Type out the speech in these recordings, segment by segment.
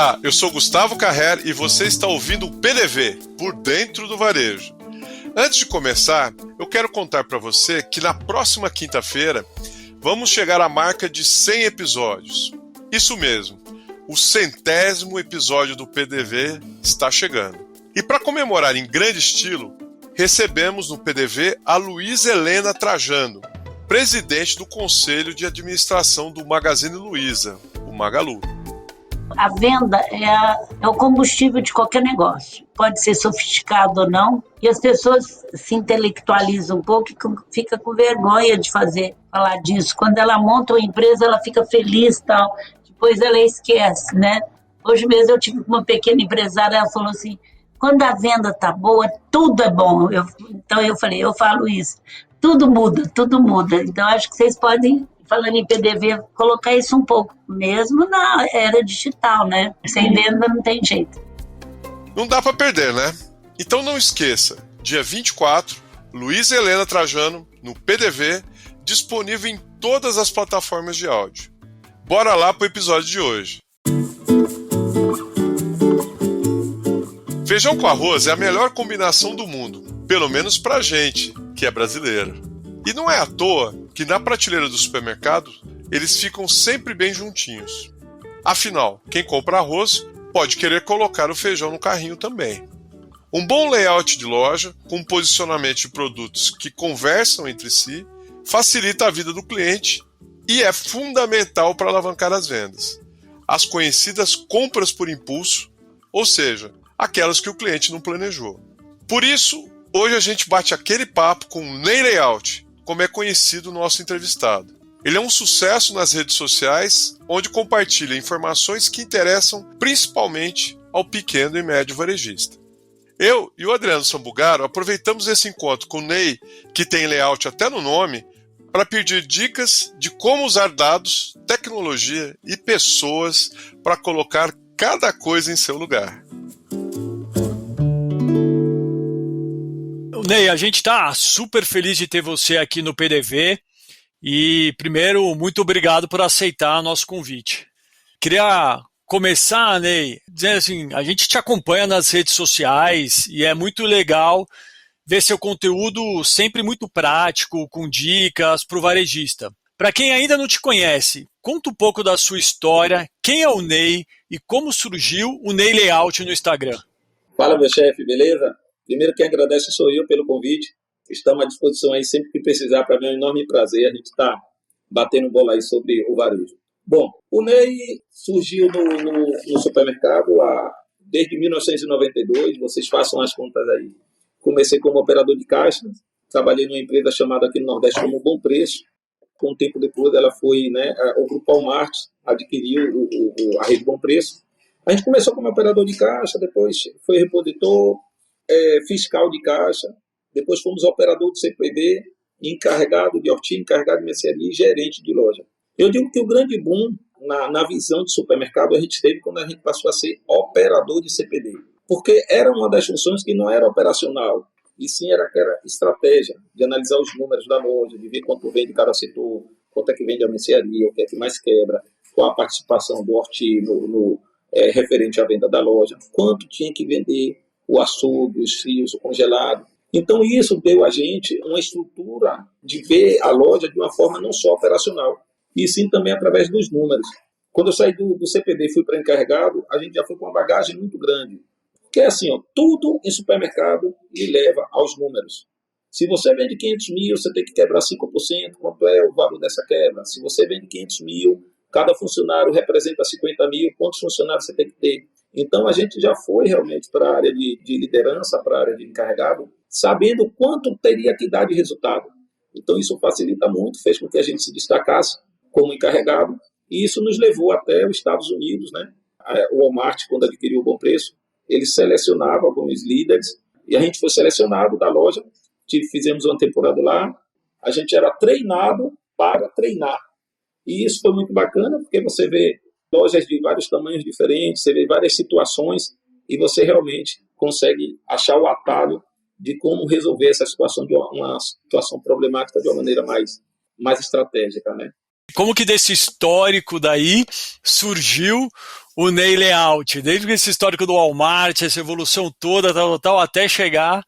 Olá, eu sou Gustavo Carrer e você está ouvindo o PDV, Por Dentro do Varejo. Antes de começar, eu quero contar para você que na próxima quinta-feira vamos chegar à marca de 100 episódios. Isso mesmo, o 100º episódio do PDV está chegando. E para comemorar em grande estilo, recebemos no PDV a Luísa Helena Trajano, presidente do Conselho de Administração do Magazine Luiza, o Magalu. A venda é o combustível de qualquer negócio. Pode ser sofisticado ou não. E as pessoas se intelectualizam um pouco e fica com vergonha de falar disso. Quando ela monta uma empresa, ela fica feliz e tal. Depois ela esquece, né? Hoje mesmo eu tive uma pequena empresária, ela falou assim, quando a venda tá boa, tudo é bom. Então eu falei, eu falo isso. Tudo muda, tudo muda. Então acho que vocês podem, falando em PDV, colocar isso um pouco mesmo na era digital, né? Sem venda não tem jeito. Não dá para perder, né? Então não esqueça, dia 24, Luísa Helena Trajano, no PDV, disponível em todas as plataformas de áudio. Bora lá pro episódio de hoje. Feijão com arroz é a melhor combinação do mundo, pelo menos pra gente, que é brasileiro. E não é à toa que na prateleira do supermercado eles ficam sempre bem juntinhos. Afinal, quem compra arroz pode querer colocar o feijão no carrinho também. Um bom layout de loja, com posicionamento de produtos que conversam entre si, facilita a vida do cliente e é fundamental para alavancar as vendas. As conhecidas compras por impulso, ou seja, aquelas que o cliente não planejou. Por isso, hoje a gente bate aquele papo com o Ney Layout, como é conhecido o nosso entrevistado. Ele é um sucesso nas redes sociais, onde compartilha informações que interessam principalmente ao pequeno e médio varejista. Eu e o Adriano Sambugaro aproveitamos esse encontro com o Ney, que tem layout até no nome, para pedir dicas de como usar dados, tecnologia e pessoas para colocar cada coisa em seu lugar. Ney, a gente está super feliz de ter você aqui no PDV e, primeiro, muito obrigado por aceitar nosso convite. Queria começar, Ney, dizendo assim, a gente te acompanha nas redes sociais e é muito legal ver seu conteúdo sempre muito prático, com dicas para o varejista. Para quem ainda não te conhece, conta um pouco da sua história, quem é o Ney e como surgiu o Ney Layout no Instagram. Fala, meu chefe, beleza? Primeiro, quem agradece sou eu pelo convite. Estamos à disposição aí sempre que precisar. Para mim é um enorme prazer a gente estar batendo bola aí sobre o varejo. Bom, o Ney surgiu no supermercado desde 1992. Vocês façam as contas aí. Comecei como operador de caixa. Trabalhei numa empresa chamada aqui no Nordeste como Bom Preço. Com o tempo depois ela foi, o Grupo Walmart adquiriu a rede Bom Preço. A gente começou como operador de caixa, depois foi repositor, fiscal de caixa, depois fomos operador de CPD, encarregado de hortinha, encarregado de mercearia e gerente de loja. Eu digo que o grande boom na visão de supermercado a gente teve quando a gente passou a ser operador de CPD, porque era uma das funções que não era operacional, e sim era estratégia, de analisar os números da loja, de ver quanto vende cada setor, quanto é que vende a mercearia, o que é que mais quebra, qual a participação do hortinho referente à venda da loja, quanto tinha que vender, o açougue, os frios, o congelado. Então isso deu a gente uma estrutura de ver a loja de uma forma não só operacional, e sim também através dos números. Quando eu saí do CPD e fui para encarregado, a gente já foi com uma bagagem muito grande. Porque é assim, tudo em supermercado lhe leva aos números. Se você vende 500 mil, você tem que quebrar 5%, quanto é o valor dessa quebra? Se você vende 500 mil, cada funcionário representa 50 mil, quantos funcionários você tem que ter? Então, a gente já foi realmente para a área de liderança, para a área de encarregado, sabendo quanto teria que dar de resultado. Então, isso facilita muito, fez com que a gente se destacasse como encarregado, e isso nos levou até os Estados Unidos, né? O Walmart, quando adquiriu o Bom Preço, ele selecionava alguns líderes, e a gente foi selecionado da loja, fizemos uma temporada lá, a gente era treinado para treinar. E isso foi muito bacana, porque você vê lojas de vários tamanhos diferentes, você vê várias situações e você realmente consegue achar o atalho de como resolver essa situação, de uma situação problemática de uma maneira mais estratégica, né? Como que desse histórico daí surgiu o Ney Layout, desde esse histórico do Walmart, essa evolução toda, tal, até chegar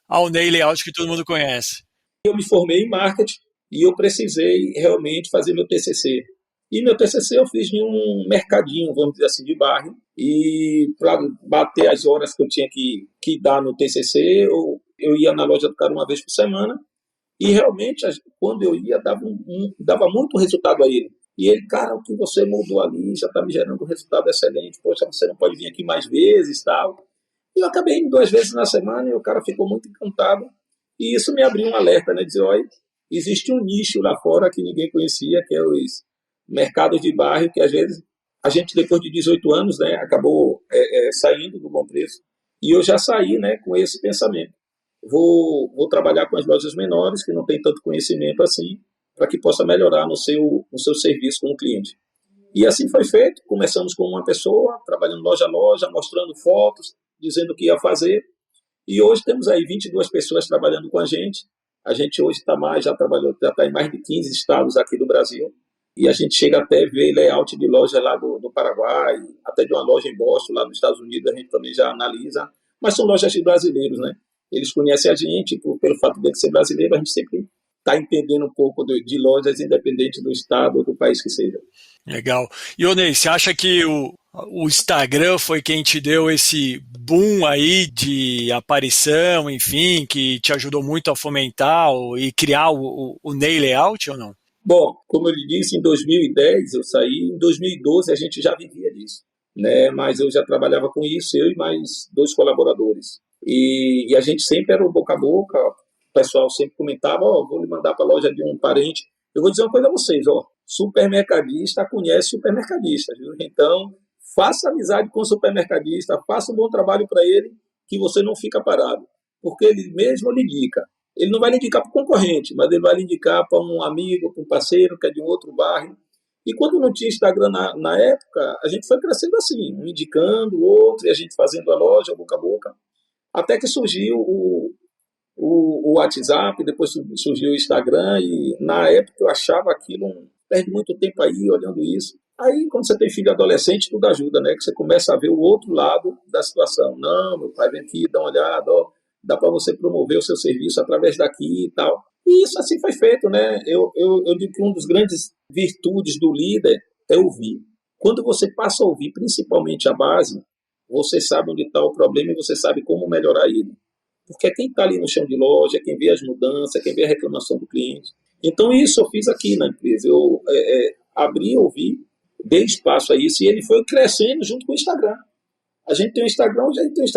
ao Ney Layout que todo mundo conhece. Eu me formei em marketing e eu precisei realmente fazer meu TCC. E meu TCC eu fiz em um mercadinho, vamos dizer assim, de bairro. E para bater as horas que eu tinha que dar no TCC, eu ia na loja do cara uma vez por semana. E realmente, quando eu ia, dava muito resultado a ele. E ele, cara, o que você mudou ali já está me gerando um resultado excelente. Poxa, você não pode vir aqui mais vezes, tal. E eu acabei indo 2 vezes na semana e o cara ficou muito encantado. E isso me abriu um alerta, né? Dizer, olha, existe um nicho lá fora que ninguém conhecia, que é os mercados de bairro, que às vezes a gente, depois de 18 anos, né, acabou saindo do Bom Preço. E eu já saí, né, com esse pensamento. Vou trabalhar com as lojas menores, que não tem tanto conhecimento assim, para que possa melhorar no seu serviço com o cliente. E assim foi feito. Começamos com uma pessoa, trabalhando loja a loja, mostrando fotos, dizendo o que ia fazer. E hoje temos aí 22 pessoas trabalhando com a gente. A gente hoje já está em mais de 15 estados aqui do Brasil. E a gente chega até a ver layout de loja lá do Paraguai, até de uma loja em Boston, lá nos Estados Unidos, a gente também já analisa. Mas são lojas de brasileiros, né? Eles conhecem a gente, pelo fato de ser brasileiro, a gente sempre está entendendo um pouco de lojas, independente do estado ou do país que seja. Legal. E, Onei, você acha que o Instagram foi quem te deu esse boom aí de aparição, enfim, que te ajudou muito a fomentar e criar o Ney Layout ou não? Bom, como eu lhe disse, em 2010 eu saí, em 2012 a gente já vivia disso, né? Mas eu já trabalhava com isso, eu e mais 2 colaboradores. E a gente sempre era o boca a boca, o pessoal sempre comentava, vou lhe mandar para a loja de um parente. Eu vou dizer uma coisa a vocês, supermercadista conhece supermercadista, viu? Então, faça amizade com o supermercadista, faça um bom trabalho para ele, que você não fica parado, porque ele mesmo lhe indica. Ele não vai lhe indicar para o concorrente, mas ele vai lhe indicar para um amigo, para um parceiro que é de um outro bairro. E quando não tinha Instagram na época, a gente foi crescendo assim, um indicando o outro, e a gente fazendo a loja, boca a boca. Até que surgiu o WhatsApp, depois surgiu o Instagram, e na época eu achava aquilo, perde muito tempo aí olhando isso. Aí, quando você tem filho adolescente, tudo ajuda, né? Que você começa a ver o outro lado da situação. Não, meu pai vem aqui, dá uma olhada, dá para você promover o seu serviço através daqui e tal. E isso assim foi feito, né? Eu digo que uma das grandes virtudes do líder é ouvir. Quando você passa a ouvir, principalmente a base, você sabe onde está o problema e você sabe como melhorar ele. Porque é quem está ali no chão de loja, quem vê as mudanças, quem vê a reclamação do cliente. Então, isso eu fiz aqui na empresa. Eu abri, ouvi, dei espaço a isso e ele foi crescendo junto com o Instagram. A gente tem um Instagram,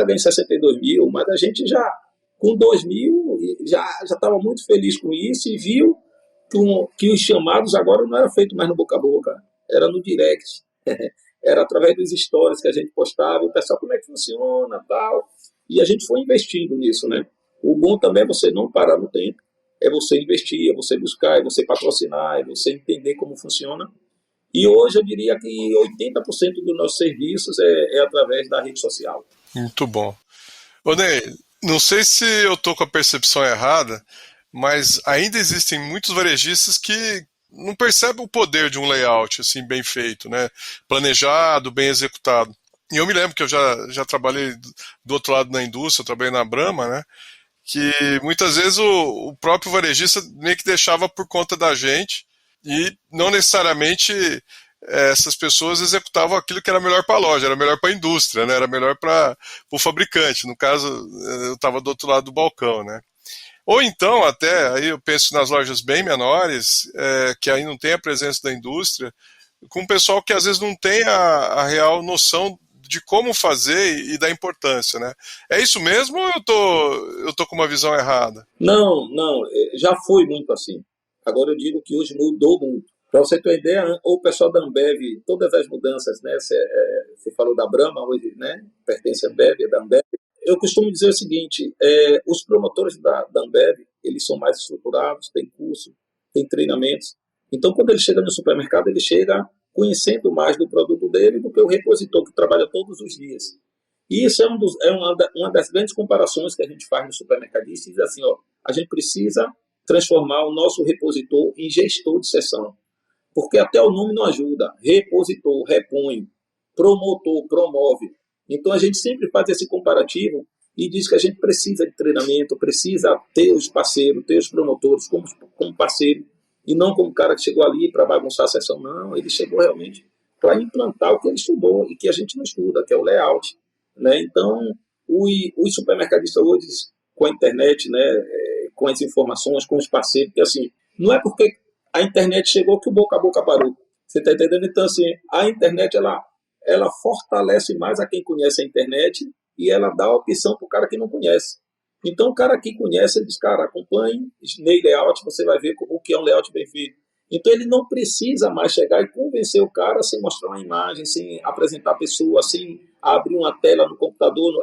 em 62 mil, mas a gente já, com 2 mil, já estava muito feliz com isso e viu que os chamados agora não eram feitos mais no boca a boca, era no direct. Era através dos stories que a gente postava, e o pessoal, como é que funciona, tal. E a gente foi investindo nisso, né? O bom também é você não parar no tempo, é você investir, é você buscar, é você patrocinar, é você entender como funciona. E hoje eu diria que 80% dos nossos serviços é através da rede social. Muito bom. Ô Ney, não sei se eu estou com a percepção errada, mas ainda existem muitos varejistas que não percebem o poder de um layout assim, bem feito, né? Planejado, bem executado. E eu me lembro que eu já trabalhei do outro lado na indústria, eu trabalhei na Brahma, né? Que muitas vezes o próprio varejista meio que deixava por conta da gente e não necessariamente essas pessoas executavam aquilo que era melhor para a loja, era melhor para a indústria, né? Era melhor para o fabricante. No caso, eu estava do outro lado do balcão, né? Ou então, até, aí eu penso nas lojas bem menores, que aí não tem a presença da indústria, com um pessoal que às vezes não tem a real noção de como fazer e da importância, né? É isso mesmo ou eu tô com uma visão errada? Não, já foi muito assim. Agora eu digo que hoje mudou muito. Para você ter uma ideia, o pessoal da Ambev, todas as mudanças, né? Você falou da Brahma hoje, né? Pertence à Ambev, é da Ambev. Eu costumo dizer o seguinte, os promotores da Ambev, eles são mais estruturados, têm curso, têm treinamentos. Então, quando ele chega no supermercado, ele chega conhecendo mais do produto dele do que o repositor, que trabalha todos os dias. E isso é uma das grandes comparações que a gente faz no supermercadista, e diz assim, a gente precisa transformar o nosso repositor em gestor de seção, porque até o nome não ajuda. Repositor, repõe, promotor, promove. Então a gente sempre faz esse comparativo e diz que a gente precisa de treinamento, precisa ter os parceiros, ter os promotores como parceiro, e não como cara que chegou ali para bagunçar a sessão, não, ele chegou realmente para implantar o que ele estudou e que a gente não estuda, que é o layout, né? Então, os supermercadistas hoje, com a internet, né, com as informações, com os parceiros, porque assim, não é porque a internet chegou que o boca a boca parou. Você está entendendo? Então, assim, a internet, ela fortalece mais a quem conhece a internet e ela dá a opção para o cara que não conhece. Então, o cara que conhece, ele diz, cara, acompanhe Ney Layout, você vai ver o que é um layout bem feito. Então, ele não precisa mais chegar e convencer o cara sem mostrar uma imagem, sem apresentar a pessoa, sem abrir uma tela no computador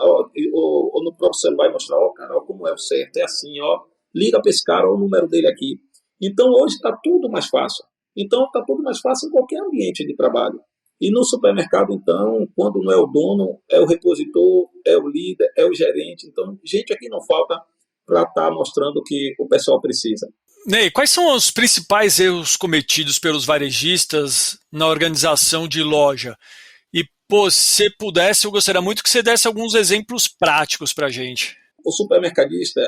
ou no próprio celular e mostrar, ó, cara, ó, como é o certo, é assim, ó, liga para esse cara, ó, o número dele aqui. Então, hoje está tudo mais fácil. Então, está tudo mais fácil em qualquer ambiente de trabalho. E no supermercado, então, quando não é o dono, é o repositor, é o líder, é o gerente. Então, gente aqui não falta para estar mostrando o que o pessoal precisa. Ney, quais são os principais erros cometidos pelos varejistas na organização de loja? E, pô, se pudesse, eu gostaria muito que você desse alguns exemplos práticos para a gente. O supermercadista,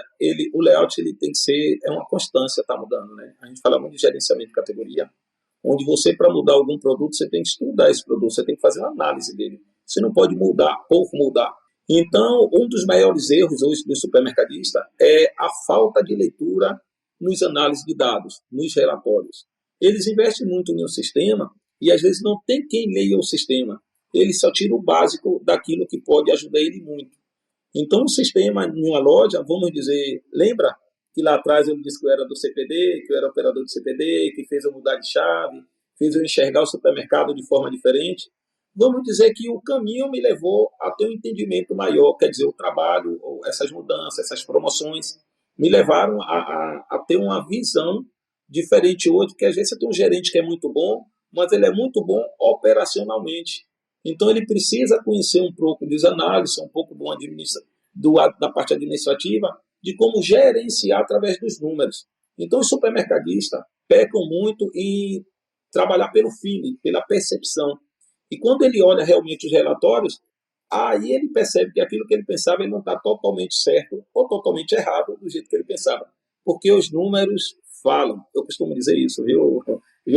o layout ele tem que ser, é uma constância, está mudando, né? A gente fala muito de gerenciamento de categoria, onde você, para mudar algum produto, você tem que estudar esse produto, você tem que fazer uma análise dele. Você não pode mudar ou mudar. Então, um dos maiores erros hoje do supermercadista é a falta de leitura nos análises de dados, nos relatórios. Eles investem muito em um sistema e, às vezes, não tem quem leia o sistema. Ele só tira o básico daquilo que pode ajudar ele muito. Então, o sistema em uma loja, vamos dizer, lembra que lá atrás eu disse que eu era do CPD, que eu era operador de CPD, que fez eu mudar de chave, fez eu enxergar o supermercado de forma diferente? Vamos dizer que o caminho me levou a ter um entendimento maior, quer dizer, o trabalho, essas mudanças, essas promoções, me levaram a ter uma visão diferente hoje, porque às vezes você tem um gerente que é muito bom, mas ele é muito bom operacionalmente. Então, ele precisa conhecer um pouco dos análises, um pouco da parte administrativa, de como gerenciar através dos números. Então, os supermercadistas pecam muito em trabalhar pelo feeling, pela percepção. E quando ele olha realmente os relatórios, aí ele percebe que aquilo que ele pensava ele não está totalmente certo ou totalmente errado do jeito que ele pensava. Porque os números falam. Eu costumo dizer isso, viu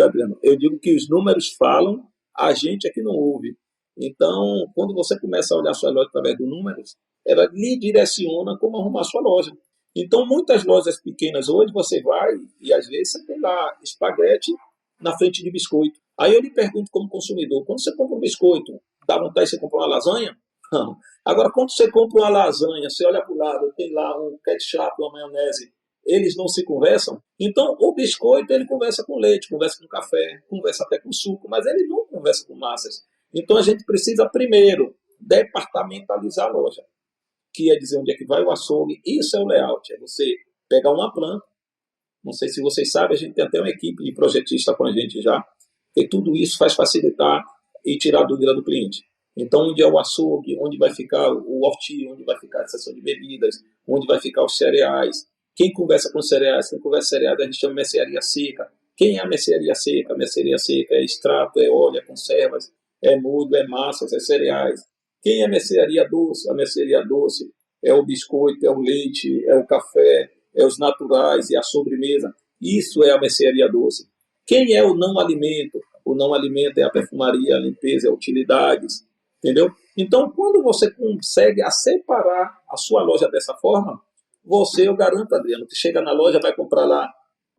Adriano? Eu digo que os números falam, a gente é que não ouve. Então, quando você começa a olhar sua loja através dos números, ela lhe direciona como arrumar sua loja. Então, muitas lojas pequenas hoje, você vai e às vezes você tem lá espaguete na frente de biscoito. Aí eu lhe pergunto como consumidor, quando você compra um biscoito, dá vontade de você comprar uma lasanha? Não. Agora, quando você compra uma lasanha, você olha para o lado, tem lá um ketchup, uma maionese, eles não se conversam? Então, o biscoito, ele conversa com leite, conversa com café, conversa até com suco, mas ele não conversa com massas. Então, a gente precisa, primeiro, departamentalizar a loja, que é dizer onde é que vai o açougue. Isso é o layout, é você pegar uma planta, não sei se vocês sabem, a gente tem até uma equipe de projetista com a gente já, e tudo isso faz facilitar e tirar a dúvida do cliente. Então, onde é o açougue, onde vai ficar o horti, onde vai ficar a seção de bebidas, onde vai ficar os cereais. Quem conversa com cereais, quem conversa com cereais, a gente chama de mercearia seca. Quem é a mercearia seca? A mercearia seca é extrato, é óleo, é conservas, é molho, é massas, é cereais. Quem é a mercearia doce? A mercearia doce é o biscoito, é o leite, é o café, é os naturais e a sobremesa. Isso é a mercearia doce. Quem é o não alimento? O não alimento é a perfumaria, a limpeza, é utilidades, entendeu? Então, quando você consegue separar a sua loja dessa forma, você, eu garanto, Adriano, que chega na loja, vai comprar lá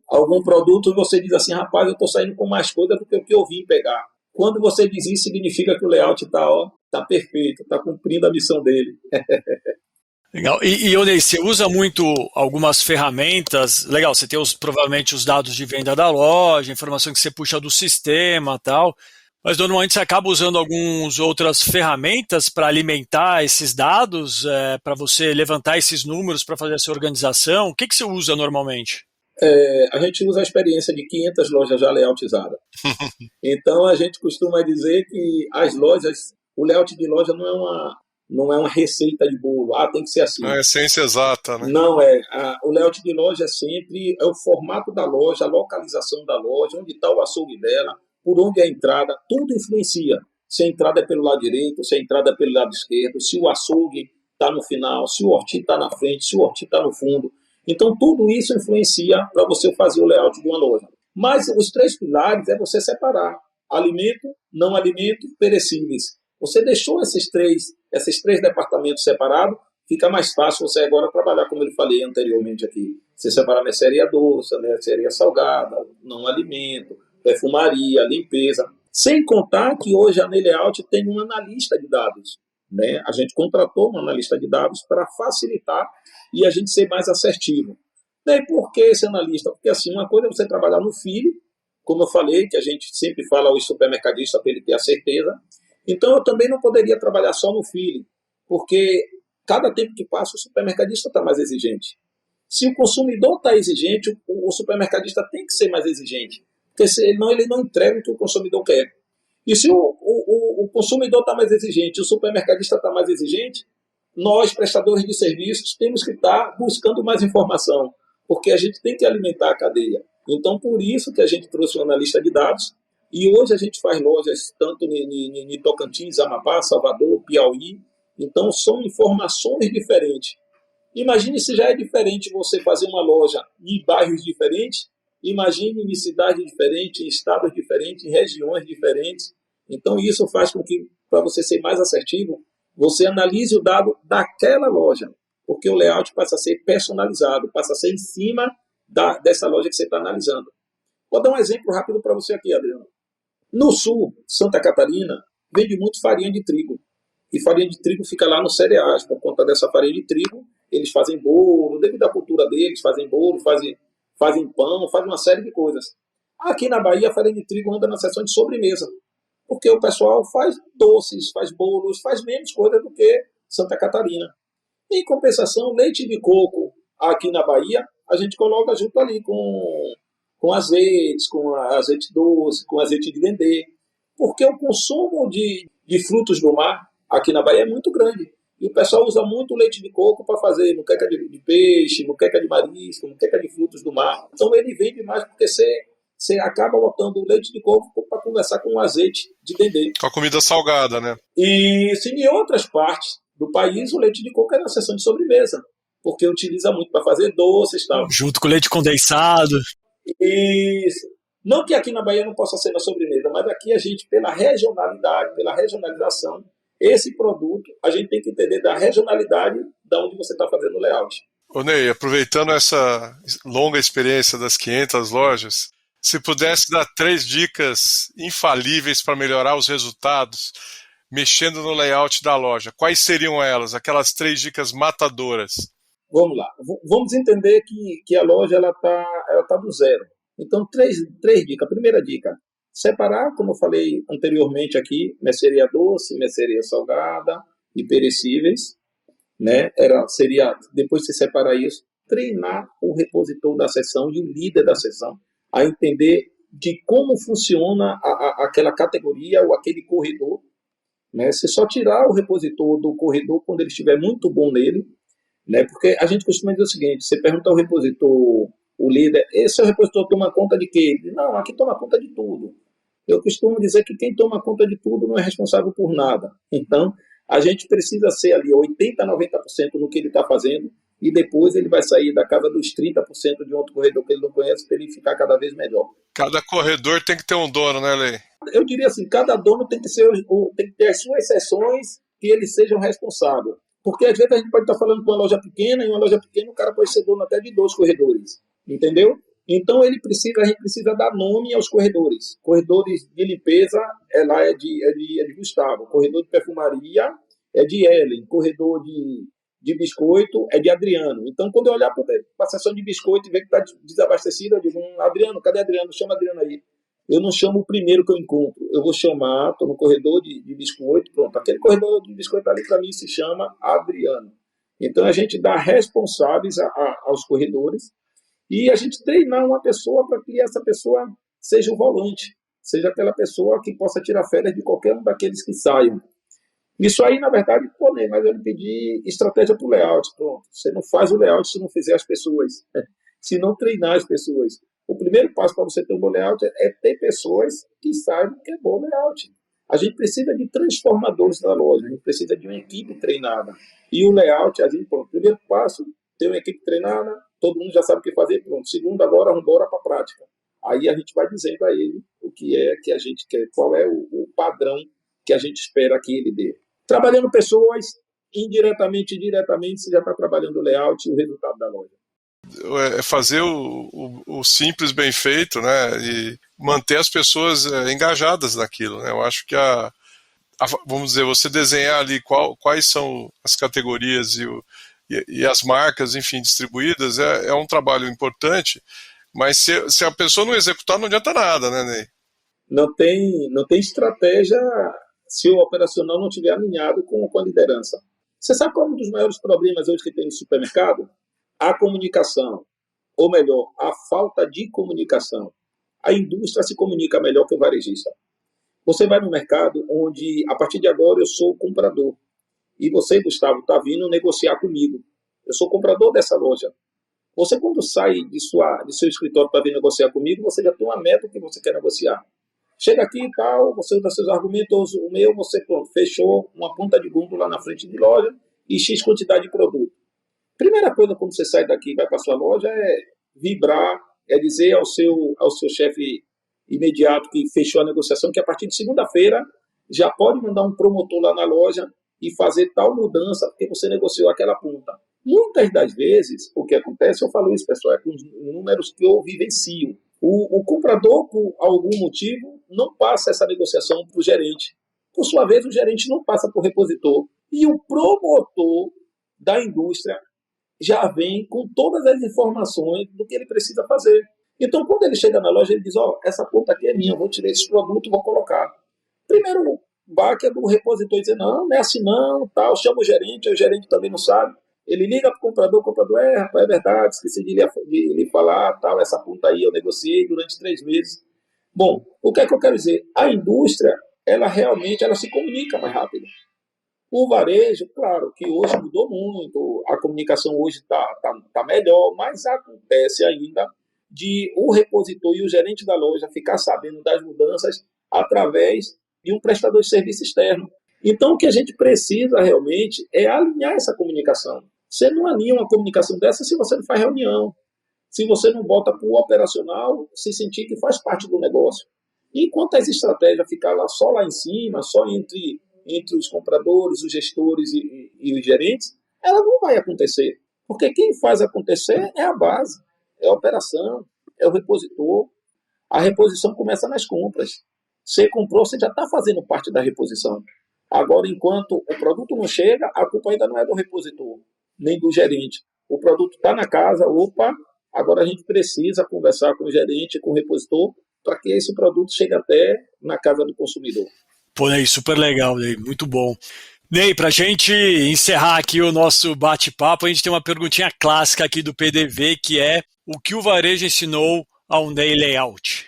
algum produto e você diz assim, rapaz, eu estou saindo com mais coisa do que o que eu vim pegar. Quando você diz isso, significa que o layout está perfeito, está cumprindo a missão dele. Legal. E Onei, você usa muito algumas ferramentas, legal, você tem provavelmente os dados de venda da loja, informação que você puxa do sistema e tal, mas normalmente você acaba usando algumas outras ferramentas para alimentar esses dados, para você levantar esses números para fazer essa organização. O que você usa normalmente? A gente usa a experiência de 500 lojas já layoutizadas. Então, a gente costuma dizer que as lojas, o layout de loja não é uma receita de bolo. Tem que ser assim. Não é a essência exata, né? Não é. O layout de loja é o formato da loja, a localização da loja, onde está o açougue dela, por onde é a entrada, tudo influencia. se a entrada é pelo lado direito, se a entrada é pelo lado esquerdo, se o açougue está no final, se o horti está na frente, se o horti está no fundo. Então, tudo isso influencia para você fazer o layout de uma loja. Mas os 3 pilares é você separar alimento, não alimento, perecíveis. Você deixou esses três departamentos separados, fica mais fácil você agora trabalhar, como eu falei anteriormente aqui. Você separar mercearia doce, mercearia salgada, não alimento, perfumaria, limpeza. Sem contar que hoje a Nelayout tem um analista de dados. Né? A gente contratou um analista de dados para facilitar e a gente ser mais assertivo. E por que esse analista? Porque assim, uma coisa é você trabalhar no feeling, como eu falei, que a gente sempre fala aos supermercadistas para ele ter a certeza. Então eu também não poderia trabalhar só no feeling, porque cada tempo que passa o supermercadista está mais exigente. Se o consumidor está exigente, o supermercadista tem que ser mais exigente, porque senão ele não entrega o que o consumidor quer. E se o consumidor está mais exigente, o supermercadista está mais exigente, nós, prestadores de serviços, temos que estar buscando mais informação, porque a gente tem que alimentar a cadeia. Então, por isso que a gente trouxe um analista de dados, e hoje a gente faz lojas tanto em Tocantins, Amapá, Salvador, Piauí. Então, são informações diferentes. Imagine se já é diferente você fazer uma loja em bairros diferentes, imagine em cidades diferentes, em estados diferentes, em regiões diferentes. Então, isso faz com que, para você ser mais assertivo, você analise o dado daquela loja, porque o layout passa a ser personalizado, passa a ser em cima dessa loja que você está analisando. Vou dar um exemplo rápido para você aqui, Adriano. No sul, Santa Catarina, vende muito farinha de trigo. E farinha de trigo fica lá nos cereais. Por conta dessa farinha de trigo, eles fazem bolo, devido à cultura deles, fazem bolo, fazem pão, fazem uma série de coisas. Aqui na Bahia, a farinha de trigo anda na seção de sobremesa, porque o pessoal faz doces, faz bolos, faz menos coisa do que Santa Catarina. Em compensação, leite de coco aqui na Bahia, a gente coloca junto ali com azeites, com azeite doce, com azeite de dendê, porque o consumo de frutos do mar aqui na Bahia é muito grande. E o pessoal usa muito leite de coco para fazer muqueca de peixe, muqueca de marisco, muqueca de frutos do mar. Então ele vende mais porque você acaba botando o leite de coco para conversar com o azeite de dendê. Com a comida salgada, né? E em outras partes do país, o leite de coco é na seção de sobremesa, porque utiliza muito para fazer doces e tal. Junto com leite condensado. Isso. Não que aqui na Bahia não possa ser na sobremesa, mas aqui a gente, pela regionalidade, pela regionalização, esse produto, a gente tem que entender da regionalidade de onde você está fazendo o layout. Ô Ney, aproveitando essa longa experiência das 500 lojas, se pudesse dar 3 dicas infalíveis para melhorar os resultados, mexendo no layout da loja, quais seriam elas? Aquelas 3 dicas matadoras. Vamos lá. Vamos entender que a loja ela tá do zero. Então, três dicas. Primeira dica, separar, como eu falei anteriormente aqui, mercearia doce, mercearia salgada e perecíveis. Né? Seria, depois de você separar isso, treinar o repositor da seção e o líder da seção a entender de como funciona aquela categoria ou aquele corredor. Né? Se só tirar o repositor do corredor quando ele estiver muito bom nele, né? Porque a gente costuma dizer o seguinte, você pergunta ao repositor, o líder, esse repositor toma conta de quê? Não, aqui toma conta de tudo. Eu costumo dizer que quem toma conta de tudo não é responsável por nada. Então, a gente precisa ser ali 80%, 90% no que ele está fazendo e depois ele vai sair da casa dos 30% de outro corredor que ele não conhece para ele ficar cada vez melhor. Cada corredor tem que ter um dono, né, Lei? Eu diria assim, cada dono tem que ter as suas seções que eles sejam responsáveis. Porque às vezes a gente pode estar falando com uma loja pequena e uma loja pequena o cara pode ser dono até de 2 corredores. Entendeu? Então a gente precisa dar nome aos corredores. Corredores de limpeza lá é de Gustavo. Corredor de perfumaria é de Ellen. Corredor de biscoito é de Adriano. Então quando eu olhar para a seção de biscoito e ver que está desabastecido, eu digo, Adriano, cadê Adriano? Chama Adriano aí. Eu não chamo o primeiro que eu encontro. Eu vou chamar, estou no corredor de biscoito, pronto. Aquele corredor de biscoito ali para mim se chama Adriano. Então a gente dá responsáveis aos corredores e a gente treinar uma pessoa para que essa pessoa seja o volante, seja aquela pessoa que possa tirar férias de qualquer um daqueles que saiam. Isso aí, na verdade, mas eu lhe pedi estratégia para o layout. Pronto. Você não faz o layout se não fizer as pessoas, se não treinar as pessoas. O primeiro passo para você ter um bom layout é ter pessoas que saibam que é bom layout. A gente precisa de transformadores da loja, a gente precisa de uma equipe treinada. E o layout, a gente, pronto, primeiro passo, ter uma equipe treinada, todo mundo já sabe o que fazer, pronto. Segundo, agora vamos embora para a prática. Aí a gente vai dizendo a ele o que é que a gente quer, qual é o padrão que a gente espera que ele dê. Trabalhando pessoas, indiretamente e diretamente, você já está trabalhando o layout e o resultado da loja. É fazer o simples bem feito, né? E manter as pessoas engajadas naquilo, né? Eu acho que vamos dizer, você desenhar ali quais são as categorias e as marcas, enfim, distribuídas, é um trabalho importante, mas se a pessoa não executar, não adianta nada, né, Ney? Não tem estratégia se o operacional não estiver alinhado com a liderança. Você sabe qual é um dos maiores problemas hoje que tem no supermercado? A comunicação, ou melhor, a falta de comunicação. A indústria se comunica melhor que o varejista. Você vai no mercado onde, a partir de agora, eu sou o comprador. E você, Gustavo, está vindo negociar comigo. Eu sou comprador dessa loja. Você, quando sai de seu escritório para vir negociar comigo, você já tem uma meta que você quer negociar. Chega aqui e tal, você usa seus argumentos, o meu, você pronto, fechou uma ponta de bumbo lá na frente de loja e X quantidade de produto. Primeira coisa quando você sai daqui e vai para sua loja é vibrar, é dizer ao seu chefe imediato que fechou a negociação que a partir de segunda-feira já pode mandar um promotor lá na loja e fazer tal mudança porque você negociou aquela ponta. Muitas das vezes, o que acontece, eu falo isso, pessoal, é com os números que eu vivencio. O comprador, por algum motivo, não passa essa negociação para o gerente. Por sua vez, o gerente não passa para o repositor. E o promotor da indústria já vem com todas as informações do que ele precisa fazer. Então, quando ele chega na loja, ele diz, essa ponta aqui é minha, eu vou tirar esse produto e vou colocar. Primeiro, o baque é do repositor dizer, não é assim não, tal, chama o gerente também não sabe. Ele liga para o comprador, rapaz, é verdade, esqueci de lhe falar, tal, essa ponta aí eu negociei durante 3 meses. Bom, o que é que eu quero dizer? A indústria, ela se comunica mais rápido. O varejo, claro, que hoje mudou muito, a comunicação hoje tá melhor, mas acontece ainda de o repositor e o gerente da loja ficar sabendo das mudanças através de um prestador de serviço externo. Então, o que a gente precisa realmente é alinhar essa comunicação. Você não alinha uma comunicação dessa se você não faz reunião, se você não bota para o operacional se sentir que faz parte do negócio. Enquanto as estratégias ficar só lá em cima, só entre os compradores, os gestores e os gerentes, ela não vai acontecer. Porque quem faz acontecer é a base, é a operação, é o repositor. A reposição começa nas compras. Você comprou, você já está fazendo parte da reposição. Agora, enquanto o produto não chega, a culpa ainda não é do repositor, nem do gerente. O produto está na casa, agora a gente precisa conversar com o gerente, com o repositor, para que esse produto chegue até na casa do consumidor. Pô, Ney, super legal, Ney, muito bom. Ney, para a gente encerrar aqui o nosso bate-papo, a gente tem uma perguntinha clássica aqui do PDV, que é o que o varejo ensinou ao Ney Layout?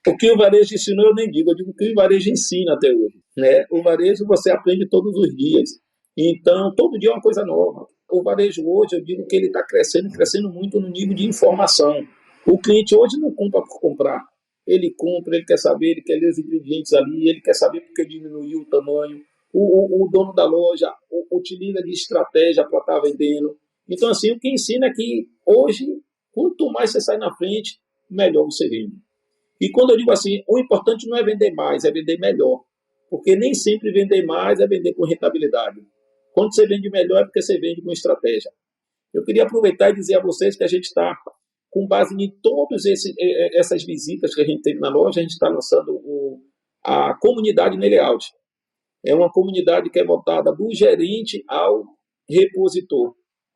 O que o varejo ensinou eu nem digo, eu digo o que o varejo ensina até hoje. Né? O varejo você aprende todos os dias, então todo dia é uma coisa nova. O varejo hoje, eu digo que ele está crescendo muito no nível de informação. O cliente hoje não compra por comprar. Ele compra, ele quer saber, ele quer ler os ingredientes ali, ele quer saber porque diminuiu o tamanho. O dono da loja utiliza de estratégia para estar vendendo. Então, assim, o que ensina é que hoje, quanto mais você sai na frente, melhor você vende. E quando eu digo assim, o importante não é vender mais, é vender melhor. Porque nem sempre vender mais é vender com rentabilidade. Quando você vende melhor é porque você vende com estratégia. Eu queria aproveitar e dizer a vocês que a gente está, com base em todas essas visitas que a gente teve na loja, a gente está lançando a comunidade Layout. É uma comunidade que é voltada do gerente ao repositor.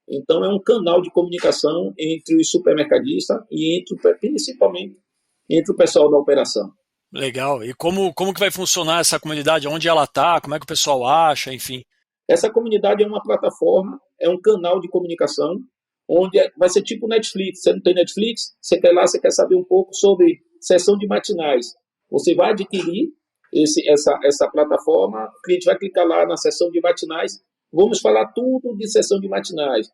Então, é um canal de comunicação entre os supermercadistas e principalmente entre o pessoal da operação. Legal. E como que vai funcionar essa comunidade? Onde ela está? Como é que o pessoal acha? Enfim. Essa comunidade é uma plataforma, é um canal de comunicação, onde vai ser tipo Netflix. Você não tem Netflix? Você quer lá, você quer saber um pouco sobre sessão de matinais. Você vai adquirir essa plataforma, o cliente vai clicar lá na sessão de matinais. Vamos falar tudo de sessão de matinais.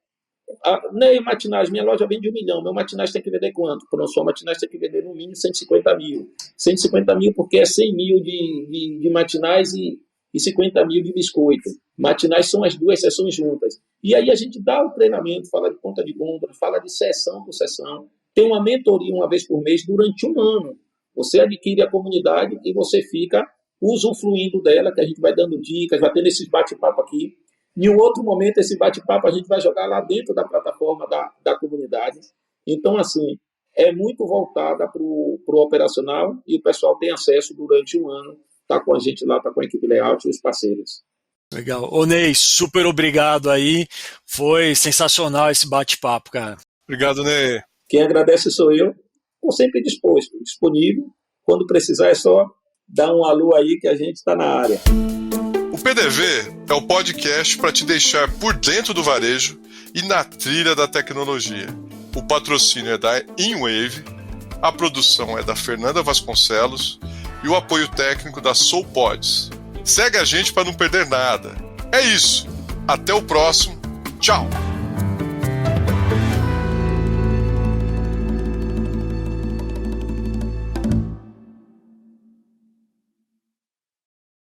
Ney, matinagem, minha loja vende 1 milhão, meu matinagem tem que vender quanto? Pronto, sua matinagem tem que vender no mínimo 150 mil. 150 mil porque é 100 mil de matinais e 50 mil de biscoito. Matinais são as duas sessões juntas. E aí a gente dá o treinamento, fala de conta de compra, fala de sessão por sessão. Tem uma mentoria uma vez por mês durante 1 ano. Você adquire a comunidade e você fica usufruindo dela, que a gente vai dando dicas, vai tendo esses bate-papo aqui. Em um outro momento, esse bate-papo a gente vai jogar lá dentro da plataforma da comunidade. Então, assim, é muito voltada para o operacional e o pessoal tem acesso durante 1 ano, tá com a gente lá, tá com a equipe Layout e os parceiros. Legal. Ô Ney, super obrigado aí. Foi sensacional esse bate-papo, cara. Obrigado, Ney. Quem agradece sou eu. Estou sempre disponível. Quando precisar é só dar um alô aí que a gente está na área. O PDV é o podcast para te deixar por dentro do varejo e na trilha da tecnologia. O patrocínio é da InWave, a produção é da Fernanda Vasconcelos e o apoio técnico da SoulPods. Segue a gente para não perder nada. É isso. Até o próximo. Tchau.